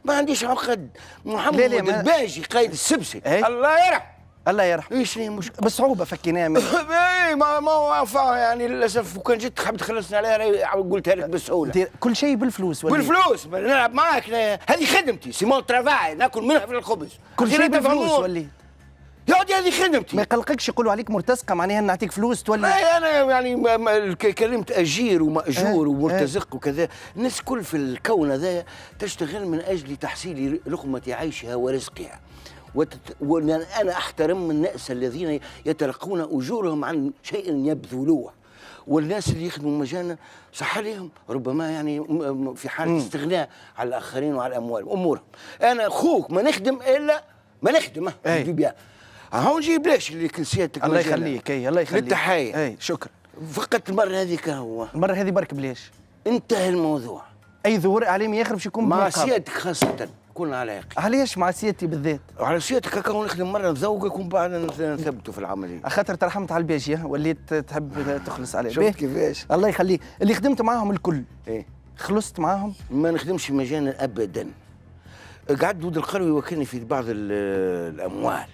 ما عنديش عقد. محمد لا لا الباجي قايد السبسي ايه؟ الله يرحم. الله يرحم. ايش ليه مش بصعوبه فكيناها منه. اي ما وفاها يعني للاسف، وكان جيت تحب تخلصني عليها قلتها لك بسهوله. كل شيء بالفلوس ولا بالفلوس نلعب معاك، هذه خدمتي، سيمون ترافاي، ناكل منها في الخبز. كل شيء بالفلوس ولا يا ودي هذه خدمتي. ما يقلقكش يقولوا عليك مرتزقه معناها نعطيك فلوس تولي؟ انا يعني كلمت اجير وماجور ومرتزق وكذا. الناس كل في الكون هذا تشتغل من اجل تحصيل لقمه عيشها ورزقها. وانا احترم الناس الذين يتلقون اجورهم عن شيء يبذلوه، والناس اللي يخدموا مجانا صح عليهم، ربما يعني في حاله استغناء على الاخرين وعلى الاموال امورهم. انا اخوك ما نخدم الا ما نخدم بيان. هون نجيب ليش اللي كنسيتك. الله يخليك. الله يخليك. للتحيه. اي شكرا. فقط المره هذيك هو المره هذه برك بليش انتهى الموضوع. اي ظهور اعلامي اخر باش يكون مع سيادتك خاصه كون على يقين. علاش مع سيادتي بالذات؟ على سيادتك هكا نخدم مره نذوقك ومن بعد نثبتوا في العمليه. خاطر ترحمت على الباجيه وليت تحب تخلص عليه. شفت كيفاش؟ الله يخليك. اللي خدمت معاهم الكل ايه خلصت معاهم؟ ما نخدمش مجانا ابدا. قعد دود القروي وكلني في بعض الاموال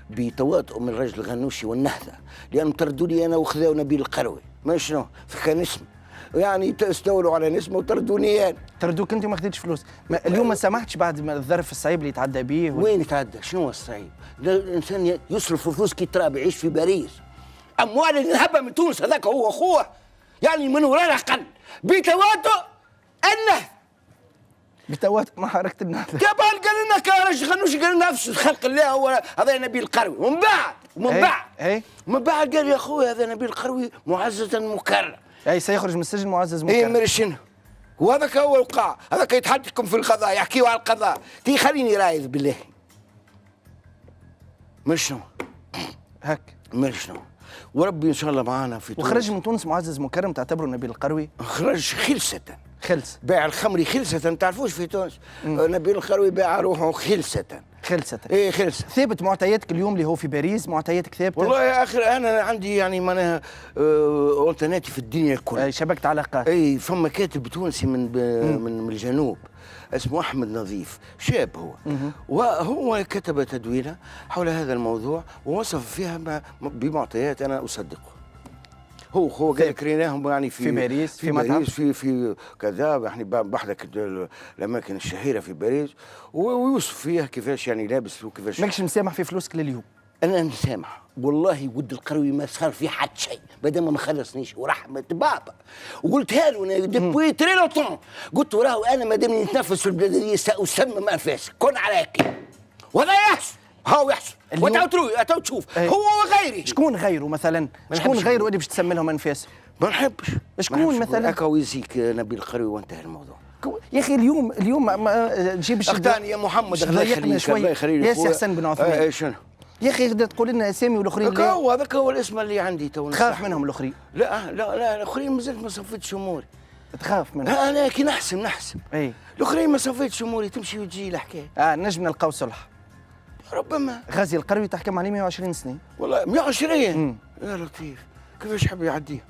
بتواطؤ من الرجل الغنوشي والنهضه، لانهم طردوا لي انا وخذاو نبيل القروي. ما شنو كان اسم يعني استولوا على نسمه وطردوني انا. طردوك انت وما خذيتش فلوس. اليوم ما سامحتش بعد ما الظرف الصعيب اللي يتعدى به وين يتعدى؟ شنو هو الصعيب؟ الانسان يصرف فلوس كي تراب يعيش في باريس. اموال اللي نهبها من تونس هذاك هو اخوه، يعني من وراء اقل بتواطؤ النهضه. بتواطؤ مع حركه النهضه. قبل قال لنا كارش غنوش، قال لنا نفس خلق الله هو هذا نبيل القروي. ومن بعد قال يا اخوي هذا نبيل القروي معززا مكرم. اي سيخرج من السجن معزز مكرم. اي مرشنه. وهذاك هو الوقاع، هذاك يتحدثكم في القضاء، يحكيوا على القضاء. تي خليني رايد بالله. من شنو؟ هك من شنو؟ وربي ان شاء الله معانا في تونس. وخرج من تونس معزز مكرم تعتبره نبيل القروي؟ خرج خلسة. خلص. باع الخمر خلسة، ما تعرفوش في تونس. نبيل القروي باع روحه خلسة. خلصت. ايه خلصت. ثابت معطياتك اليوم اللي هو في باريس؟ معطياتك ثابته؟ والله يا اخي انا عندي يعني معناها اونترنتي في الدنيا الكل. شبكة علاقات. اي فما كاتب تونسي من الجنوب اسمه احمد نظيف، شاب هو. وهو كتب تدوينه حول هذا الموضوع ووصف فيها بمعطيات انا اصدقه. هو قال لك ريناهم يعني في باريس، في باريس في كذا يعني بحدك الاماكن الشهيره في باريس، ويوصف فيها كيفاش يعني لابس وكيفاش. ماكش مسامح في فلوسك لليوم؟ انا مسامح والله. ود القروي ما صار في حد شيء مادام ما خلصنيش ورحمه بابا. وقلتها له انا ديبوي تري لونتون، قلت له راهو انا مادام نتنفس في البلديه ساسمم انفاسك، كن على يقين. وهذا يحصل، هاو يحصل. وتعاود تشوف هو وغيره. شكون غيره مثلا؟ شكون غيره اللي باش تسمي لهم انفاسهم؟ ما نحبش. شكون مثلا؟ هكا ويزيك نبيل القروي وانتهى الموضوع. يا اخي اليوم ما تجيبش اختاني يا محمد الله يخليك الله يخليك يا سي حسن بن عثمان. شنو؟ يا اخي تقدر تقول لنا اسامي والاخرين هذاك هو الاسم اللي عندي تو. تخاف منهم الاخرين؟ لا الاخرين مازلت ما صفيتش اموري. تخاف منهم؟ انا كي نحسم اي الاخرين ما صفيتش اموري، تمشي وتجي الحكايه. نجم نلقاو صلح ربما. غازي القروي تحكم عليه 120 سنه. والله 120 يا لطيف، كيفاش حب يعديه؟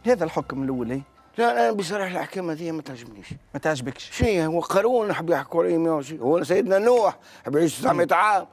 هذا الحكم الاول. لا انا بصراحه الاحكام هذه ما تعجبنيش. ما تعجبكش؟ شنو هو قانون حب يحكوا عليه 120؟ هو سيدنا نوح حب يعيش 900 عام.